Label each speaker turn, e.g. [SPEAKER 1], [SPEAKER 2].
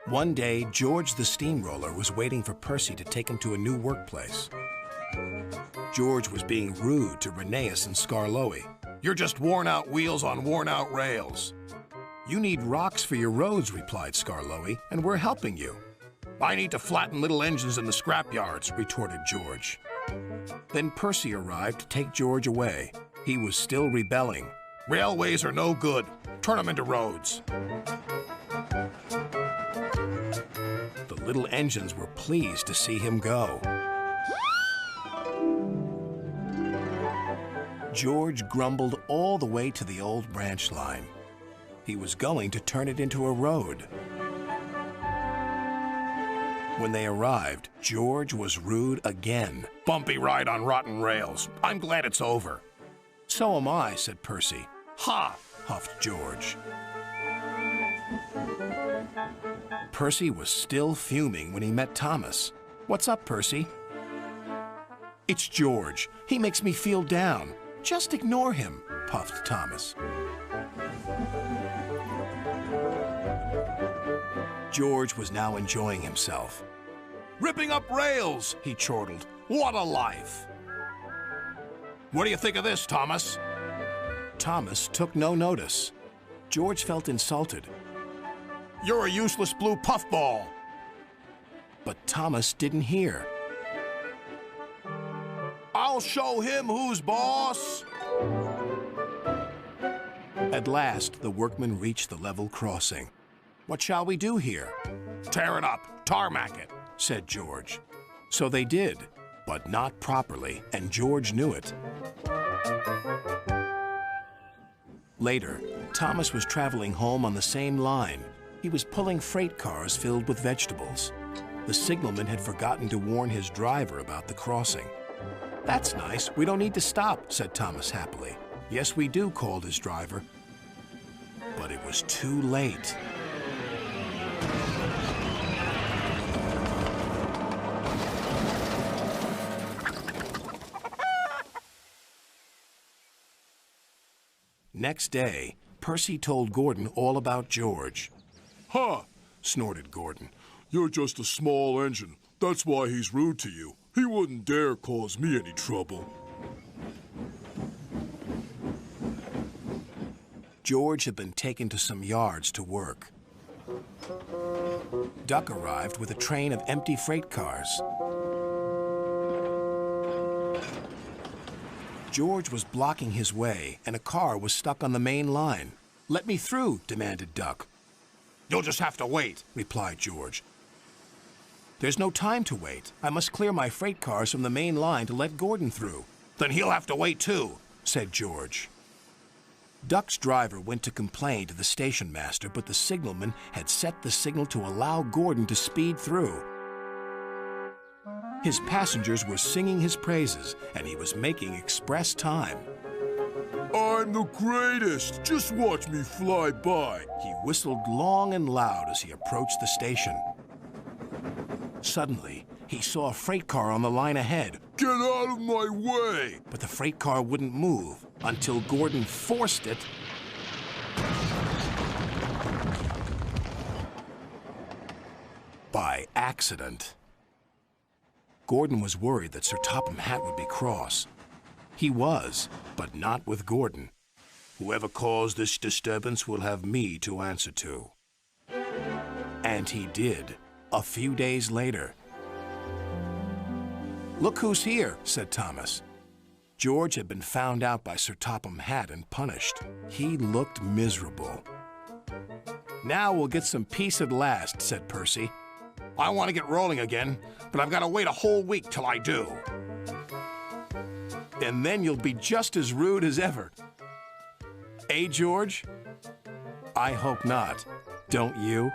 [SPEAKER 1] One day, George the steamroller was waiting for Percy to take him to a new workplace. George was being rude to Rheneas and Skarloey. "You're just worn-out wheels on worn-out rails." "You need rocks for your roads," replied Skarloey, "and we're helping you." "I need to flatten little engines in the scrapyards," retorted George. Then Percy arrived to take George away. He was still rebelling. "Railways are no good. Turn them into roads." The little engines were pleased to see him go. George grumbled all the way to the old branch line. He was going to turn it into a road. When they arrived, George was rude again. "Bumpy ride on rotten rails. I'm glad it's over." "So am I," said Percy. "Ha!" huffed George. Percy was still fuming when he met Thomas. "What's up, Percy?" "It's George. He makes me feel down." "Just ignore him," puffed Thomas. George was now enjoying himself. "Ripping up rails," he chortled. "What a life!" "What do you think of this, Thomas?" Thomas took no notice. George felt insulted. "You're a useless blue puffball." But Thomas didn't hear. "I'll show him who's boss." At last, the workmen reached the level crossing. "What shall we do here?" "Tear it up, tarmac it," said George. So they did, but not properly, and George knew it. Later, Thomas was traveling home on the same line. He was pulling freight cars filled with vegetables. The signalman had forgotten to warn his driver about the crossing. "That's nice. We don't need to stop," said Thomas happily. "Yes, we do," called his driver. But it was too late. Next day, Percy told Gordon all about George.
[SPEAKER 2] "Ha!" snorted Gordon. "You're just a small engine. That's why he's rude to you. He wouldn't dare cause me any trouble."
[SPEAKER 1] George had been taken to some yards to work. Duck arrived with a train of empty freight cars. George was blocking his way, and a car was stuck on the main line. "Let me through," demanded Duck. "You'll just have to wait," replied George. "There's no time to wait. I must clear my freight cars from the main line to let Gordon through." "Then he'll have to wait too," said George. Duck's driver went to complain to the station master, but the signalman had set the signal to allow Gordon to speed through. His passengers were singing his praises, and he was making express time.
[SPEAKER 2] "I'm the greatest! Just watch me fly by!"
[SPEAKER 1] He whistled long and loud as he approached the station. Suddenly, he saw a freight car on the line ahead.
[SPEAKER 2] "Get out of my way!"
[SPEAKER 1] But the freight car wouldn't move until Gordon forced it by accident. Gordon was worried that Sir Topham Hatt would be cross. He was, but not with Gordon. "Whoever caused this disturbance will have me to answer to." And he did, a few days later. "Look who's here," said Thomas. George had been found out by Sir Topham Hatt and punished. He looked miserable. "Now we'll get some peace at last," said Percy. "I want to get rolling again, but I've got to wait a whole week till I do." "And then you'll be just as rude as ever." "Eh, George?" "I hope not. Don't you?"